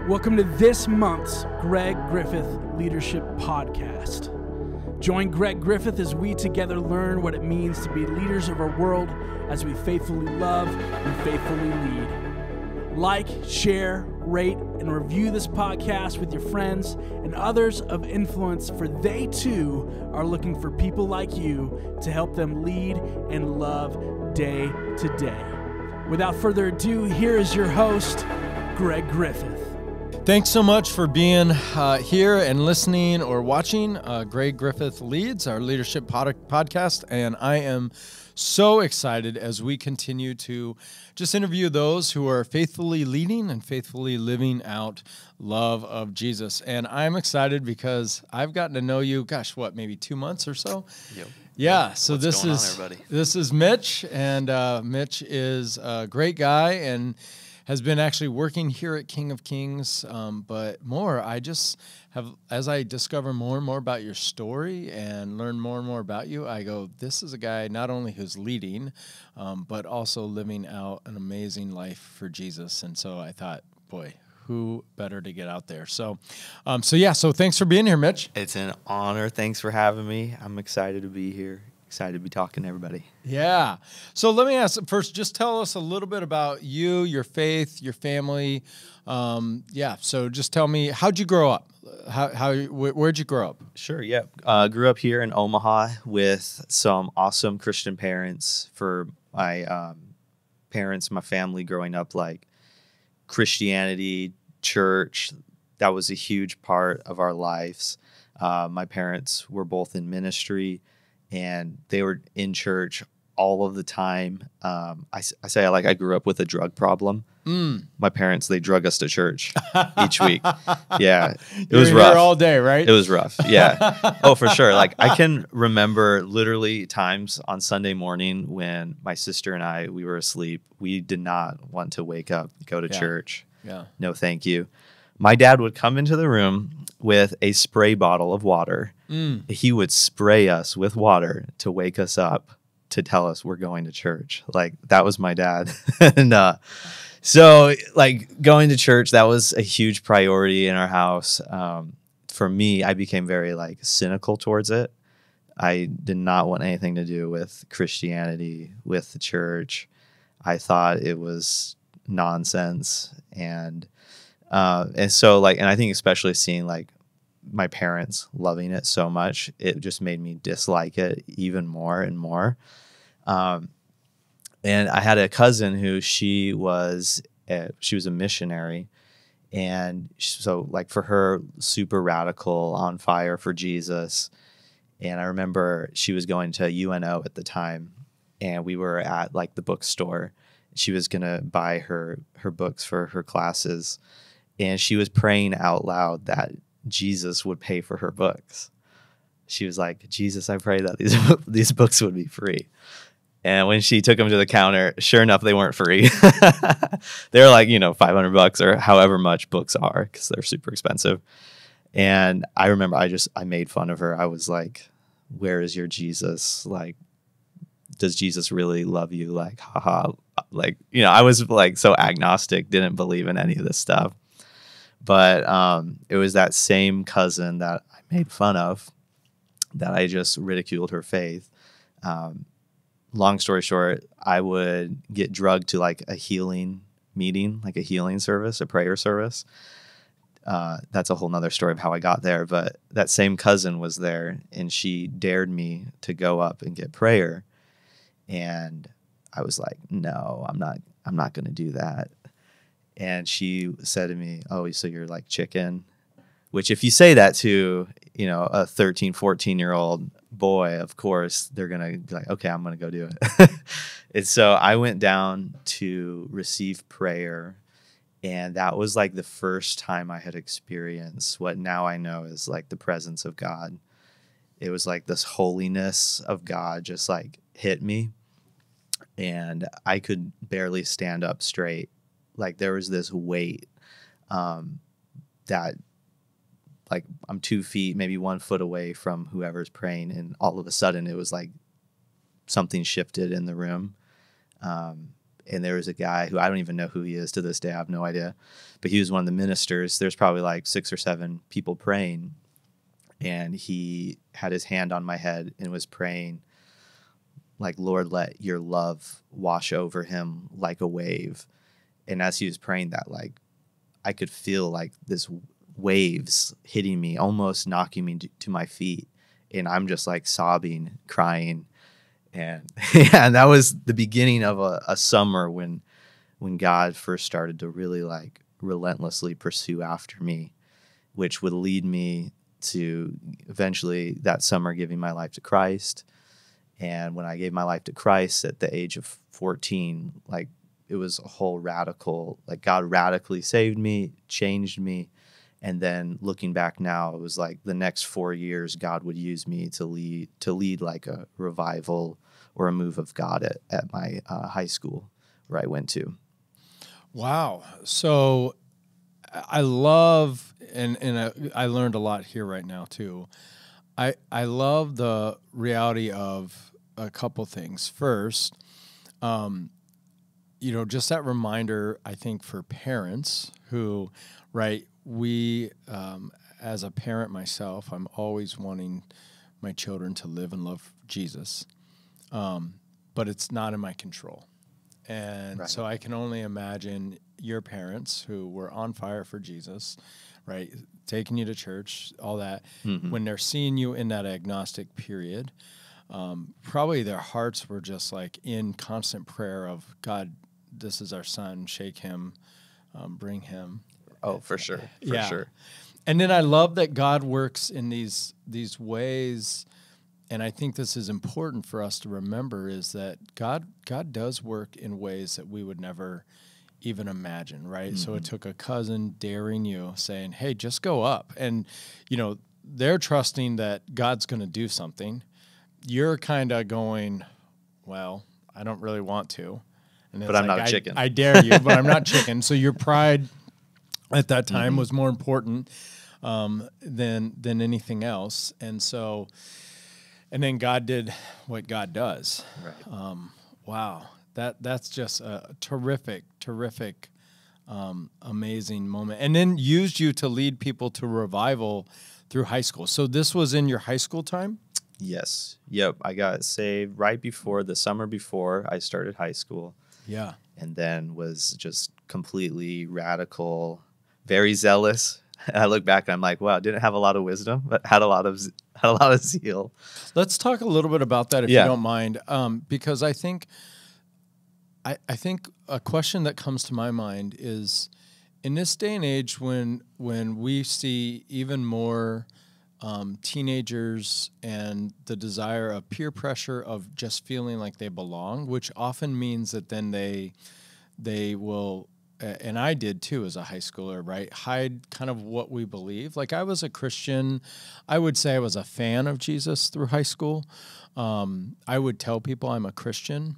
Welcome to this month's Greg Griffith Leadership Podcast. Join Greg Griffith as we together learn what it means to be leaders of our world as we faithfully love and faithfully lead. Like, share, rate, and review this podcast with your friends and others of influence, for they too are looking for people like you to help them lead and love day to day. Without further ado, here is your host, Greg Griffith. Thanks so much for being here and listening or watching. Greg Griffith Leads, our leadership podcast, and I am so excited as we continue to just interview those who are faithfully leading and faithfully living out love of Jesus. And I'm excited because I've gotten to know you, maybe 2 months or so? Yep. Yeah, so What's going on, everybody? This is Mitch, and Mitch is a great guy and has been actually working here at King of Kings, but more, I just have, as I discover more and more about your story and learn more and more about you, I go, this is a guy not only who's leading, but also living out an amazing life for Jesus. And so I thought, boy, who better to get out there? So thanks for being here, Mitch. It's an honor. Thanks for having me. I'm excited to be here. Excited to be talking to everybody. Yeah. So let me ask first, just tell us a little bit about you, your faith, your family. So just tell me, how'd you grow up? Where'd you grow up? Sure, yeah. Grew up here in Omaha with some awesome Christian parents. For my parents, my family growing up, like Christianity, church, that was a huge part of our lives. My parents were both in ministry, and they were in church all of the time. I grew up with a drug problem. My parents, they drug us to church each week. Yeah, it was rough. Here all day, right? It was rough. Yeah. Oh, for sure. Like, I can remember literally times on Sunday morning when my sister and we were asleep. We did not want to wake up, go to church. Yeah. No, thank you. My dad would come into the room with a spray bottle of water. He would spray us with water to wake us up, to tell us we're going to church. Like, that was my dad. And so, like, going to church, that was a huge priority in our house. For me, I became very, like, cynical towards it. I did not want anything to do with Christianity, with the church. I thought it was nonsense. And so, like, and I think especially seeing, like, my parents loving it so much, it just made me dislike it even more and more. And I had a cousin who she was a missionary, and so, like, for her, super radical, on fire for Jesus. And I remember she was going to UNO at the time, and we were at, like, the bookstore. She was gonna buy her books for her classes, and she was praying out loud that Jesus would pay for her books. She was like, Jesus, I pray that these books would be free. And when she took them to the counter, sure enough, they weren't free. They're like, $500 or however much books are, because they're super expensive. And I remember I made fun of her. I was like, where is your Jesus? Like, does Jesus really love you? Like, haha. Like, I was, like, so agnostic, didn't believe in any of this stuff. But it was that same cousin that I made fun of, that I just ridiculed her faith. Long story short, I would get drugged to, like, a healing meeting, like a healing service, a prayer service. That's a whole nother story of how I got there. But that same cousin was there, and she dared me to go up and get prayer. And I was like, no, I'm not going to do that. And she said to me, oh, so you're like chicken? Which, if you say that to, a 13, 14-year-old boy, of course, they're going to be like, okay, I'm going to go do it. And so I went down to receive prayer. And that was, like, the first time I had experienced what now I know is, like, the presence of God. It was like this holiness of God just, like, hit me. And I could barely stand up straight. Like, there was this weight that, like, I'm 2 feet, maybe 1 foot away from whoever's praying, and all of a sudden it was like something shifted in the room. And there was a guy who I don't even know who he is to this day. I have no idea. But he was one of the ministers. There's probably like 6 or 7 people praying. And he had his hand on my head and was praying, like, Lord, let your love wash over him like a wave. And as he was praying that, like, I could feel like this waves hitting me, almost knocking me to my feet. And I'm just like sobbing, crying. And yeah, and that was the beginning of a summer when God first started to really like relentlessly pursue after me, which would lead me to eventually that summer giving my life to Christ. And when I gave my life to Christ at the age of 14, like it was a whole radical, like God radically saved me, changed me. And then looking back now, it was like the next 4 years, God would use me to lead like a revival or a move of God at my high school where I went to. Wow. So I love, and I learned a lot here right now too. I love the reality of a couple things. First, just that reminder, I think, for parents who, right, we, as a parent myself, I'm always wanting my children to live and love Jesus, but it's not in my control. And Right. so I can only imagine your parents who were on fire for Jesus, right, taking you to church, all that, when they're seeing you in that agnostic period, probably their hearts were just like in constant prayer of, God, this is our son, shake him, bring him. Oh, for sure. For sure. And then I love that God works in these ways, and I think this is important for us to remember, is that God does work in ways that we would never even imagine, right? So it took a cousin daring you, saying, hey, just go up. And, they're trusting that God's going to do something. You're kind of going, well, I don't really want to. And But I'm not a chicken. I dare you, but I'm not chicken. So your pride at that time was more important than anything else. And so, and then God did what God does. Right. Wow. That's just a terrific, amazing moment. And then used you to lead people to revival through high school. So this was in your high school time? Yes. Yep. I got saved right before the summer before I started high school. Yeah. And then was just completely radical, very zealous. I look back and I'm like, wow, didn't have a lot of wisdom, but had a lot of zeal. Let's talk a little bit about that if you don't mind, because I think a question that comes to my mind is, in this day and age when we see even more teenagers and the desire of peer pressure of just feeling like they belong, which often means that then they will, and I did too as a high schooler, right, hide kind of what we believe. Like, I was a Christian. I would say I was a fan of Jesus through high school. I would tell people I'm a Christian.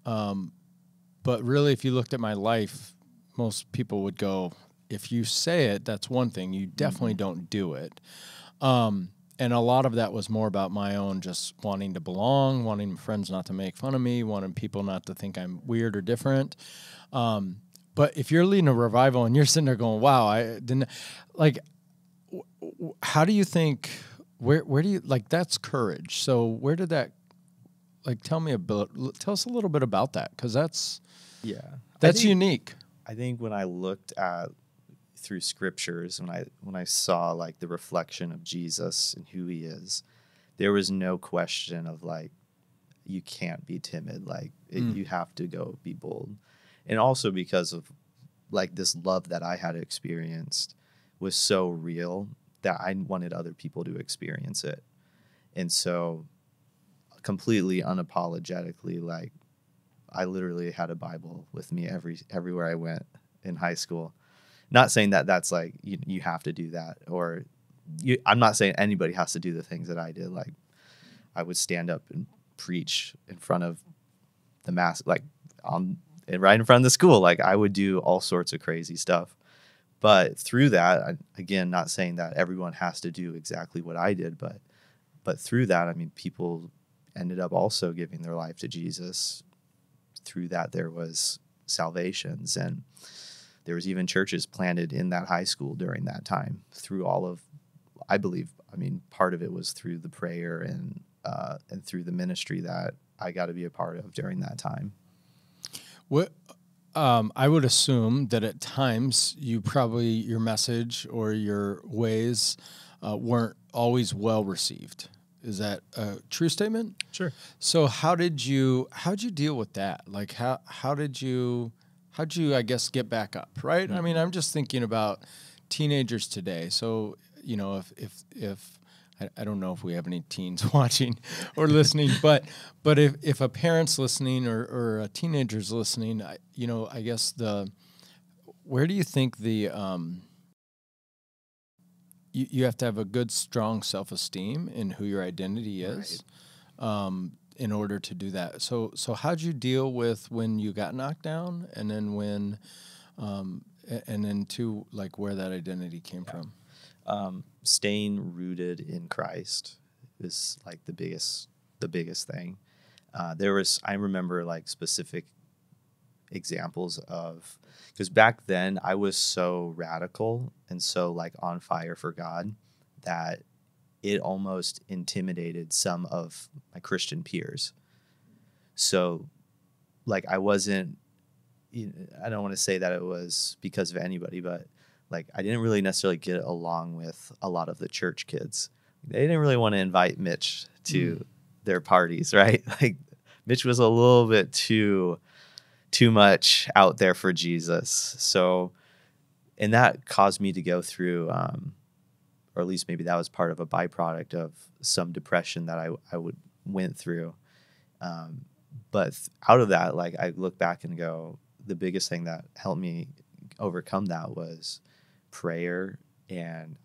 But really, if you looked at my life, most people would go, if you say it, that's one thing. You definitely don't do it. And a lot of that was more about my own just wanting to belong, wanting friends not to make fun of me, wanting people not to think I'm weird or different. But if you're leading a revival and you're sitting there going, wow, I didn't, like, how do you think, where do you, like, that's courage. So where did that, like, tell us a little bit about that, because that's unique. I think when I looked at through scriptures, when I saw like the reflection of Jesus and who he is, there was no question of like, you can't be timid. Like you have to go be bold. And also because of like this love that I had experienced was so real that I wanted other people to experience it. And so completely unapologetically, like I literally had a Bible with me everywhere I went in high school. Not saying that that's like you have to do that, or I'm not saying anybody has to do the things that I did. Like I would stand up and preach in front of the mass, like right in front of the school. Like I would do all sorts of crazy stuff. But through that, again, not saying that everyone has to do exactly what I did, but through that, I mean, people ended up also giving their life to Jesus through that there was salvations, and there was even churches planted in that high school during that time through all of, I believe, I mean, part of it was through the prayer and through the ministry that I got to be a part of during that time. What I would assume that at times your message or your ways weren't always well received. Is that a true statement? Sure. So how'd you deal with that? Like how'd you I guess get back up, right? Mm-hmm. I mean, I'm just thinking about teenagers today. So, if I don't know if we have any teens watching or listening, but if a parent's listening or a teenager's listening, I guess where do you think you have to have a good, strong self-esteem in who your identity is, right, in order to do that. So how'd you deal with when you got knocked down, and then and then to like where that identity came from? Staying rooted in Christ is like the biggest thing. I remember like specific examples of, because back then I was so radical and so like on fire for God that it almost intimidated some of my Christian peers. So like I wasn't, I don't want to say that it was because of anybody, but like I didn't really necessarily get along with a lot of the church kids. They didn't really want to invite Mitch to their parties, right? Like Mitch was a little bit too much out there for Jesus. So, and that caused me to go through, or at least maybe that was part of a byproduct of some depression that I went through. But out of that, like I look back and go, the biggest thing that helped me overcome that was prayer. And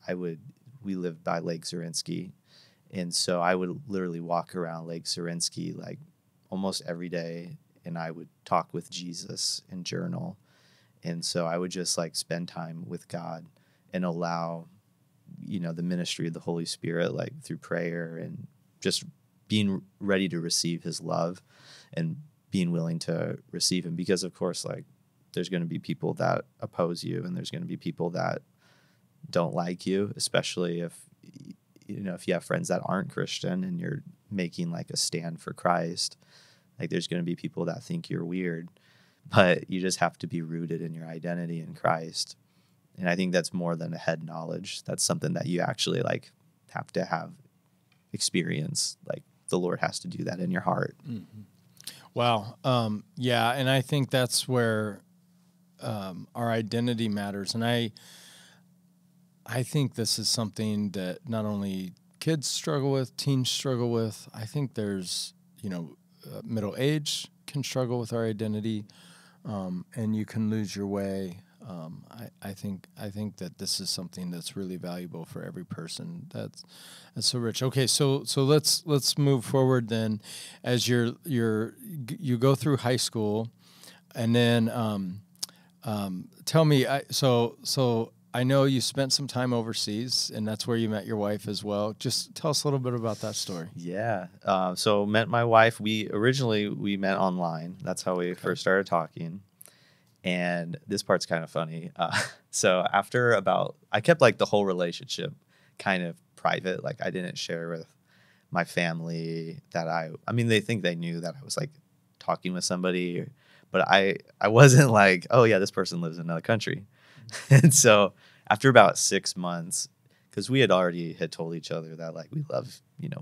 we lived by Lake Zurinsky. And so I would literally walk around Lake Zurinsky like almost every day, and I would talk with Jesus and journal. And so I would just like spend time with God and allow, the ministry of the Holy Spirit, like through prayer and just being ready to receive his love and being willing to receive him. Because of course, like there's going to be people that oppose you, and there's going to be people that don't like you, especially if you have friends that aren't Christian and you're making like a stand for Christ. Like there's going to be people that think you're weird, but you just have to be rooted in your identity in Christ. And I think that's more than a head knowledge. That's something that you actually like have to have experience. Like the Lord has to do that in your heart. Mm-hmm. Wow. Yeah. And I think that's where our identity matters. And I think this is something that not only kids struggle with, teens struggle with. I think there's, middle age can struggle with our identity, and you can lose your way. I think that this is something that's really valuable for every person. That's so rich. Okay, so let's move forward then. As you go through high school, and then tell me. So I know you spent some time overseas, and that's where you met your wife as well. Just tell us a little bit about that story. Yeah. So met my wife. We met online. That's how we first started talking. And this part's kind of funny. So after I kept like the whole relationship kind of private. Like I didn't share with my family that they think they knew that I was like talking with somebody, but I wasn't like, oh yeah, this person lives in another country. And so after about 6 months, because we had told each other that like we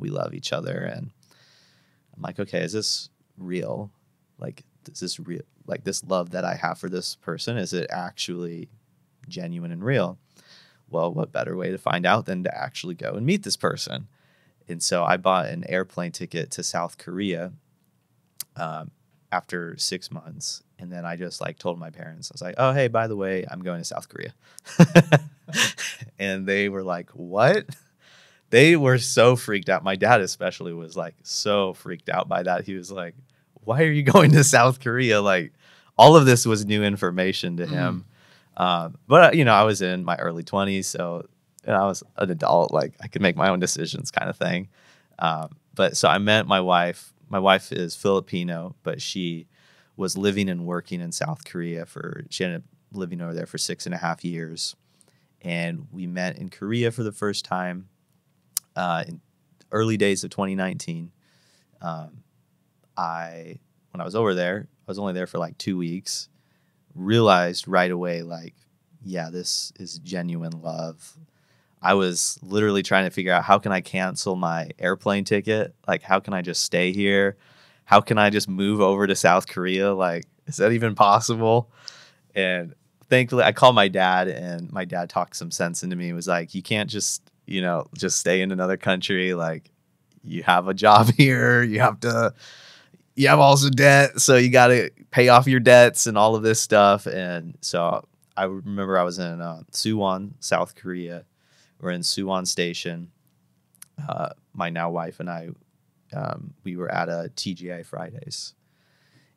love each other, and I'm like, okay, is this real? Like, is this real? Like this love that I have for this person, is it actually genuine and real? Well, what better way to find out than to actually go and meet this person? And so I bought an airplane ticket to South Korea after 6 months. And then I just like told my parents, I was like, oh, hey, by the way, I'm going to South Korea. And they were like, what? They were so freaked out. My dad especially was like so freaked out by that. He was like, why are you going to South Korea? Like all of this was new information to him. But I was in my early 20s. So I was an adult, like I could make my own decisions kind of thing. But so I met my wife. My wife is Filipino, but she was living and working in South Korea she ended up living over there for 6.5 years. And we met in Korea for the first time in early days of 2019. When I was over there, I was only there for like 2 weeks, realized right away, like, yeah, this is genuine love. I was literally trying to figure out, how can I cancel my airplane ticket? Like, how can I just stay here? How can I just move over to South Korea? Like, is that even possible? And thankfully, I called my dad, and my dad talked some sense into me. He was like, you can't just stay in another country. Like, you have a job here. You have also debt. So you got to pay off your debts and all of this stuff. And so I remember I was in Suwon, South Korea. We're in Suwon Station. My now wife and I, we were at a TGI Fridays.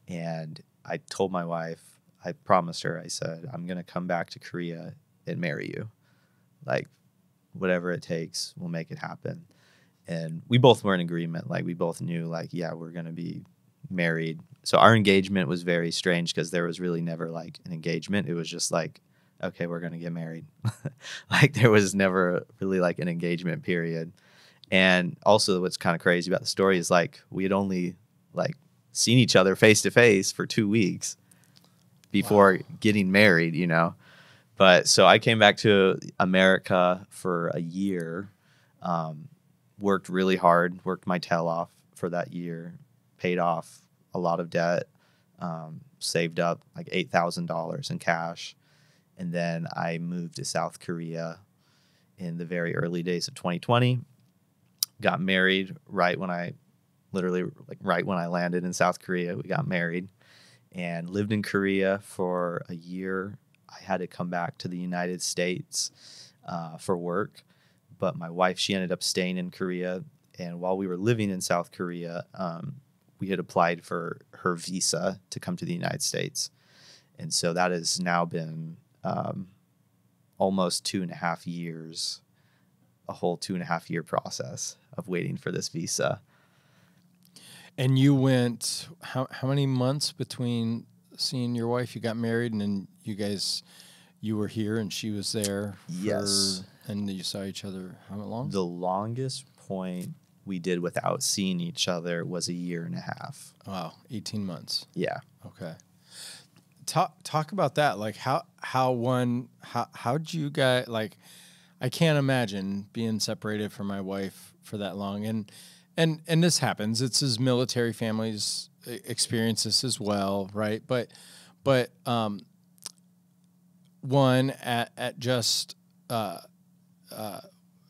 And I told my wife, I promised her, I said, I'm going to come back to Korea and marry you. Like, whatever it takes, we'll make it happen. And we both were in agreement. Like, we both knew, like, yeah, we're going to be married. So our engagement was very strange because there was really never like an engagement. It was just like, okay, we're going to get married. Like, there was never really like an engagement period. And also what's kind of crazy about the story is, like, we had only like seen each other face to face for 2 weeks before getting married, But so I came back to America for a year, worked really hard, worked my tail off for that year, paid off a lot of debt, saved up like $8,000 in cash. And then I moved to South Korea in the very early days of 2020, got married right when I landed in South Korea. We got married and lived in Korea for a year. I had to come back to the United States for work, but my wife, she ended up staying in Korea. And while we were living in South Korea, we had applied for her visa to come to the United States. And so that has now been almost 2.5 years, a whole 2.5 year process of waiting for this visa. And you went, how many months between seeing your wife? You got married, and then you were here and she was there? Yes. And you saw each other how long? The longest point we did without seeing each other was 1.5 years. Wow, 18 months. Yeah. Okay. Talk about that. Like, how'd you guys, like, I can't imagine being separated from my wife for that long. And this happens. It's his military family's experience this as well, right? But one at just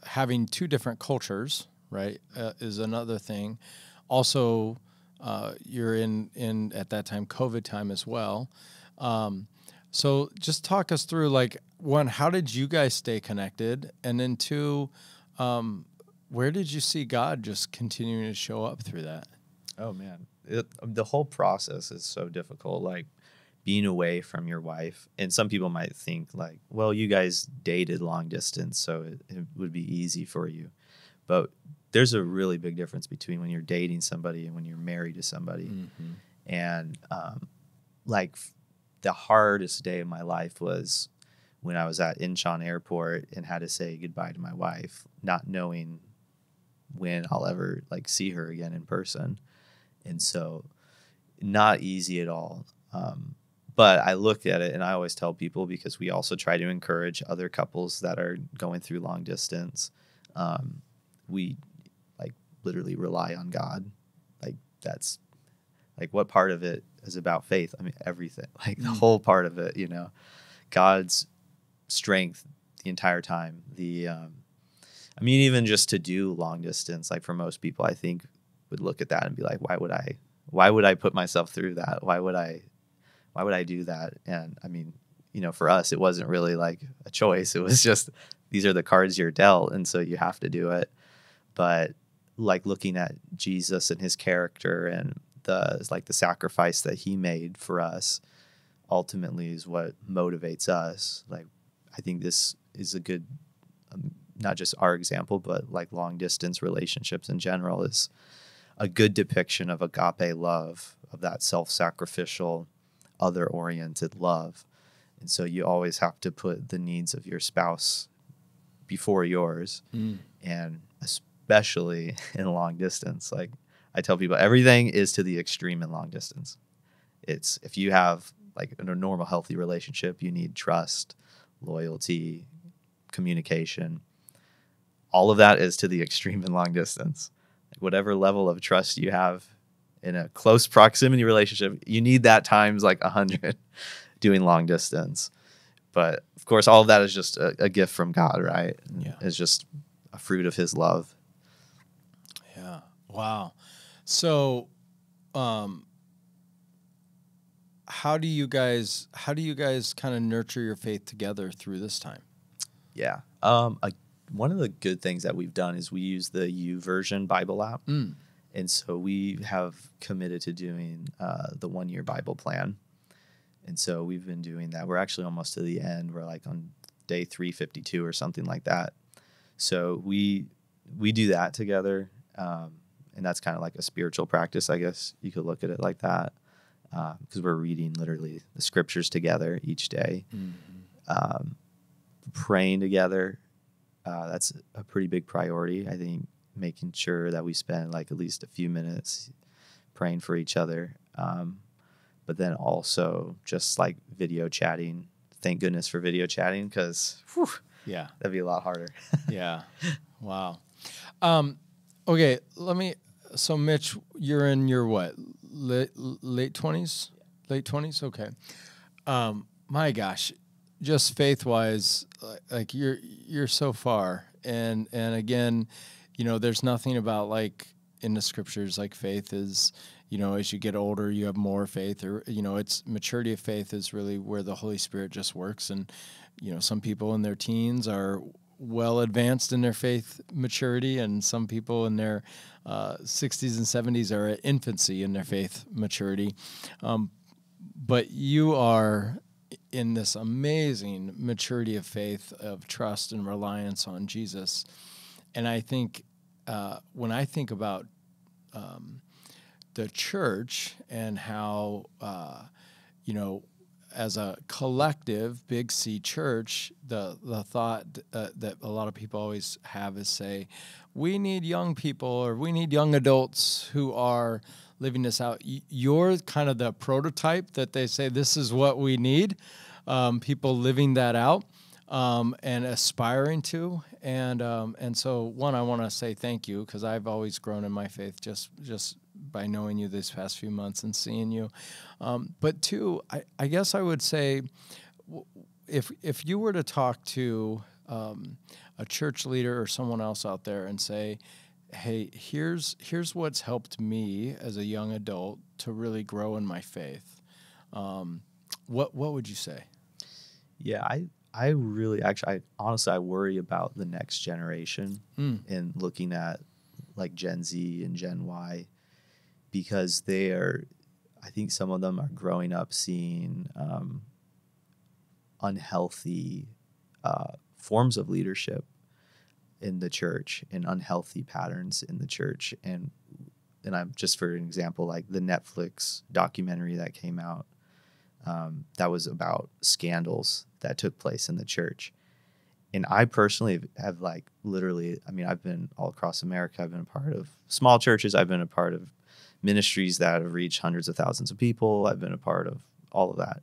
having two different cultures, right, is another thing. Also, you're in at that time COVID time as well. So just talk us through, like, one, how did you guys stay connected? And then two, where did you see God just continuing to show up through that? Oh, man. The whole process is so difficult, like being away from your wife. And some people might think, like, well, you guys dated long distance, so it would be easy for you. But there's a really big difference between when you're dating somebody and when you're married to somebody. Mm-hmm. And like, the hardest day of my life was when I was at Incheon Airport and had to say goodbye to my wife, not knowing when I'll ever like see her again in person. And so not easy at all. But I look at it, and I always tell people, because we also try to encourage other couples that are going through long distance. We like literally rely on God. Like, that's like, what part of it is about faith? I mean, everything, like the whole part of it, God's strength the entire time. I mean, even just to do long distance, like, for most people, I think would look at that and be like, why would I put myself through that? Why would I do that? And I mean, for us, it wasn't really like a choice. It was just, these are the cards you're dealt, and so you have to do it. But like, looking at Jesus and his character and the sacrifice that he made for us ultimately is what motivates us. Like, I think this is a good, not just our example, but like long distance relationships in general is a good depiction of agape love, of that self-sacrificial, other-oriented love. And so you always have to put the needs of your spouse before yours. And especially in long distance. Like I tell people, everything is to the extreme in long distance. It's if you have like in a normal, healthy relationship, you need trust, loyalty, communication. All of that is to the extreme in long distance. Like whatever level of trust you have in a close proximity relationship, you need that times like 100 doing long distance. But of course, all of that is just a gift from God, right? Yeah. It's just a fruit of his love. Yeah. Wow. So, how do you guys kind of nurture your faith together through this time? Yeah. One of the good things that we've done is we use the YouVersion Bible app. And so we have committed to doing the 1-year Bible plan. And so we've been doing that. We're actually almost to the end. We're like on day 352 or something like that. So we do that together. And that's kind of like a spiritual practice, I guess you could look at it like that. Because we're reading literally the scriptures together each day. Praying together. That's a pretty big priority. I think making sure that we spend like at least a few minutes praying for each other. But then also just like video chatting. Thank goodness for video chatting because Yeah, that'd be a lot harder. yeah. Wow. Okay, so Mitch, you're in your what? Late 20s? Late 20s? Okay. My gosh, just faith-wise, like you're so far. And again, there's nothing about like in the scriptures like faith is, as you get older, you have more faith, or it's maturity of faith is really where the Holy Spirit just works. And some people in their teens are well advanced in their faith maturity, and some people in their 60s and 70s are at infancy in their faith maturity. But you are in this amazing maturity of faith, of trust and reliance on Jesus. And I think when I think about the church and how, as a collective, Big C church, the thought that a lot of people always have is say, we need young people or we need young adults who are living this out. You're kind of the prototype that they say this is what we need, people living that out and aspiring to. And so, one, I want to say thank you because I've always grown in my faith just by knowing you these past few months and seeing you. But two, I guess I would say if you were to talk to a church leader or someone else out there and say, hey, here's what's helped me as a young adult to really grow in my faith, what would you say? Yeah, I really actually, honestly, I worry about the next generation and looking at like Gen Z and Gen Y, because I think some of them are growing up seeing unhealthy forms of leadership in the church and unhealthy patterns in the church. And I'm just, for an example, like the Netflix documentary that came out, that was about scandals that took place in the church. And I personally have like literally, I've been all across America. I've been a part of small churches. I've been a part of ministries that have reached hundreds of thousands of people. I've been a part of all of that.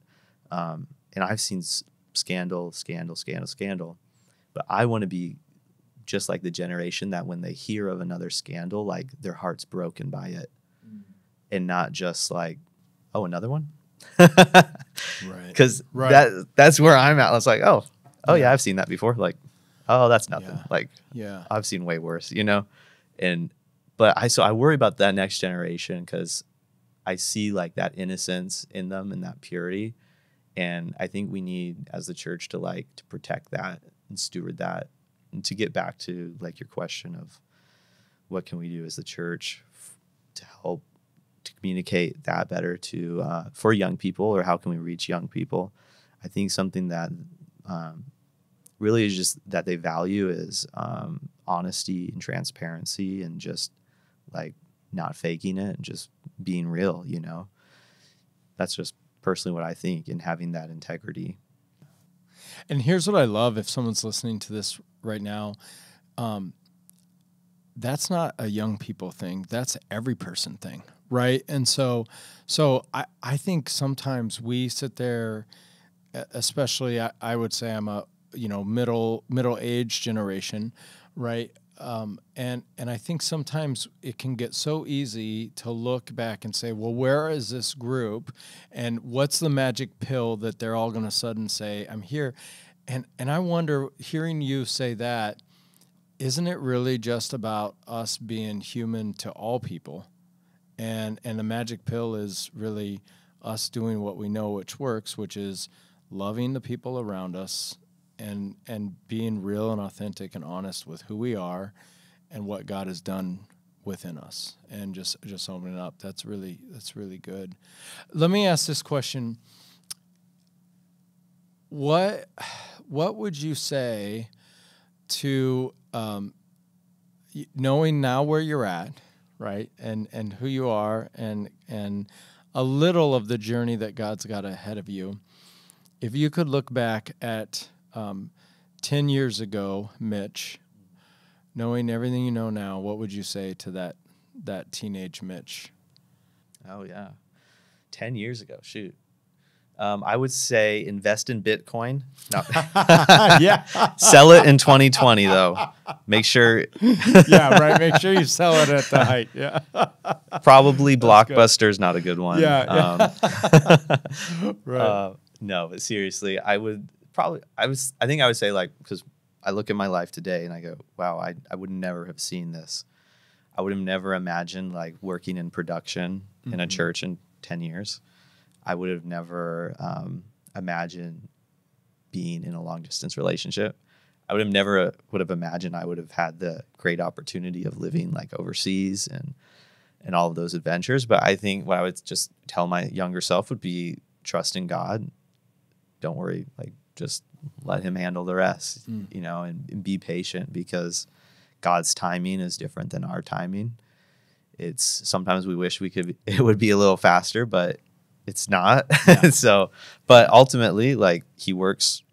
And I've seen scandal. But I want to be just like the generation that when they hear of another scandal, like their heart's broken by it. And not just like, oh, another one? Right. Because that's where I'm at. It's like, oh yeah, I've seen that before. Like, oh, that's nothing. Yeah. Like, yeah, I've seen way worse, But I worry about that next generation because I see like that innocence in them and that purity. And I think we need, as the church, to protect that and steward that, and to get back to like your question of what can we do as the church to help to communicate that better to for young people, or how can we reach young people? I think something that really is just that they value is honesty and transparency, and just like not faking it and just being real, that's just personally what I think, in having that integrity. And here's what I love, if someone's listening to this right now, that's not a young people thing. That's every person thing, right? And so I think sometimes we sit there, especially I would say I'm a middle-aged generation, right? And I think sometimes it can get so easy to look back and say, well, where is this group, and what's the magic pill that they're all going to sudden say, I'm here? And I wonder, hearing you say that, isn't it really just about us being human to all people? And the magic pill is really us doing what we know which works, which is loving the people around us and being real and authentic and honest with who we are and what God has done within us, and just opening up. That's really good. Let me ask this question. What would you say to knowing now where you're at, right, and who you are, and a little of the journey that God's got ahead of you? If you could look back at 10 years ago, Mitch, knowing everything you know now, what would you say to that teenage Mitch? Oh, yeah. 10 years ago, shoot. I would say invest in Bitcoin. No. Yeah. Sell it in 2020, though. Make sure. Yeah, right. Make sure you sell it at the height. Yeah. Probably Blockbuster's not a good one. Yeah. Right. No, but seriously, I think I would say, like, because I look at my life today and I go, wow, I would never have seen this. I would have never imagined, like, working in production in a church in 10 years. I would have never imagined being in a long distance relationship. I would have never imagined I would have had the great opportunity of living, like, overseas and all of those adventures. But I think what I would just tell my younger self would be trust in God. Don't worry, like, just let him handle the rest, and be patient, because God's timing is different than our timing. It's sometimes we wish it would be a little faster, but it's not. Yeah. But ultimately, like, he works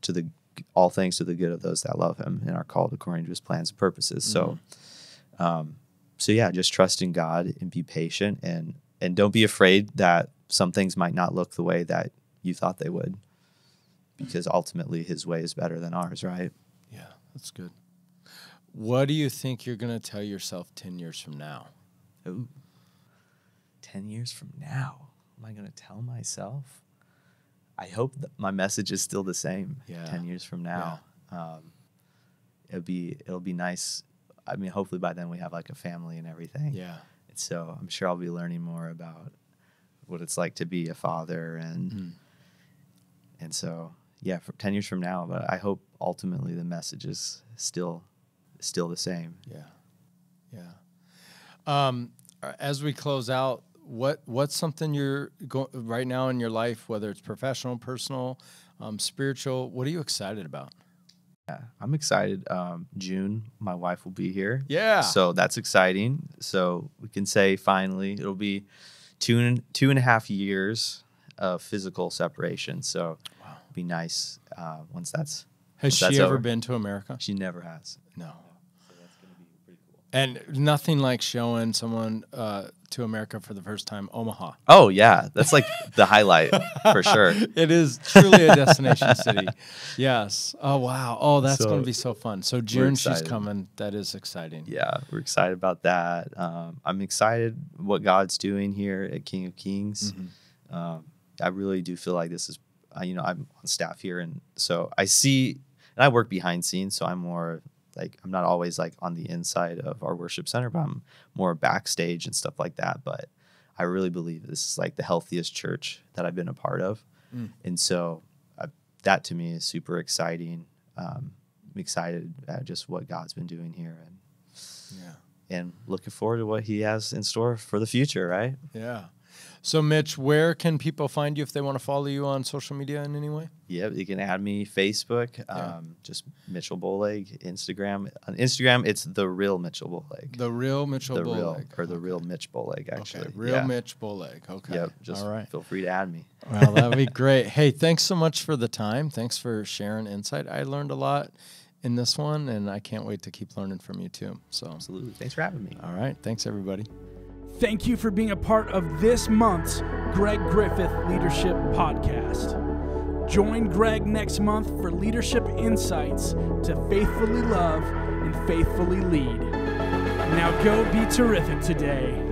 all things to the good of those that love him and are called according to his plans and purposes. So yeah, just trust in God and be patient, and don't be afraid that some things might not look the way that you thought they would, because ultimately his way is better than ours, right? Yeah, that's good. What do you think you're going to tell yourself 10 years from now? Ooh, 10 years from now, what am I going to tell myself? I hope that my message is still the same 10 years from now. Yeah. It'll be nice. I mean, hopefully by then we have, like, a family and everything. Yeah. And so I'm sure I'll be learning more about what it's like to be a father, and so, yeah, for 10 years from now, but I hope ultimately the message is still the same. Yeah. As we close out, what's something you're right now in your life, whether it's professional, personal, spiritual, what are you excited about? Yeah, I'm excited. June, my wife will be here. Yeah. So that's exciting. So we can say finally it'll be 2.5 years of physical separation. So it'll be nice once that's. Has she ever been to America? She never has. No. So that's going to be pretty cool. And nothing like showing someone to America for the first time, Omaha. Oh, yeah. That's like the highlight for sure. It is truly a destination city. Yes. Oh, wow. Oh, that's going to be so fun. So June, she's coming. That is exciting. Yeah, we're excited about that. I'm excited what God's doing here at King of Kings. I really do feel like this is, I'm on staff here. And so I see, and I work behind scenes, so I'm more like, I'm not always like on the inside of our worship center, but I'm more backstage and stuff like that. But I really believe this is like the healthiest church that I've been a part of. And so that to me is super exciting. I'm excited at just what God's been doing here, and looking forward to what he has in store for the future, right? Yeah. So, Mitch, where can people find you if they want to follow you on social media in any way? Yeah, you can add me Facebook, just Mitchell Bollig. Instagram. On Instagram, it's The Real Mitchell Bollig. The Real Mitchell The Bollig. The Real Mitch Bollig, actually. Okay, Real Mitch Bollig. Okay. Yep, just all right. feel free to add me. Well, that would be great. Hey, thanks so much for the time. Thanks for sharing insight. I learned a lot in this one, and I can't wait to keep learning from you too. So, Absolutely. Thanks for having me. All right. Thanks, everybody. Thank you for being a part of this month's Greg Griffith Leadership Podcast. Join Greg next month for leadership insights to faithfully love and faithfully lead. Now go be terrific today.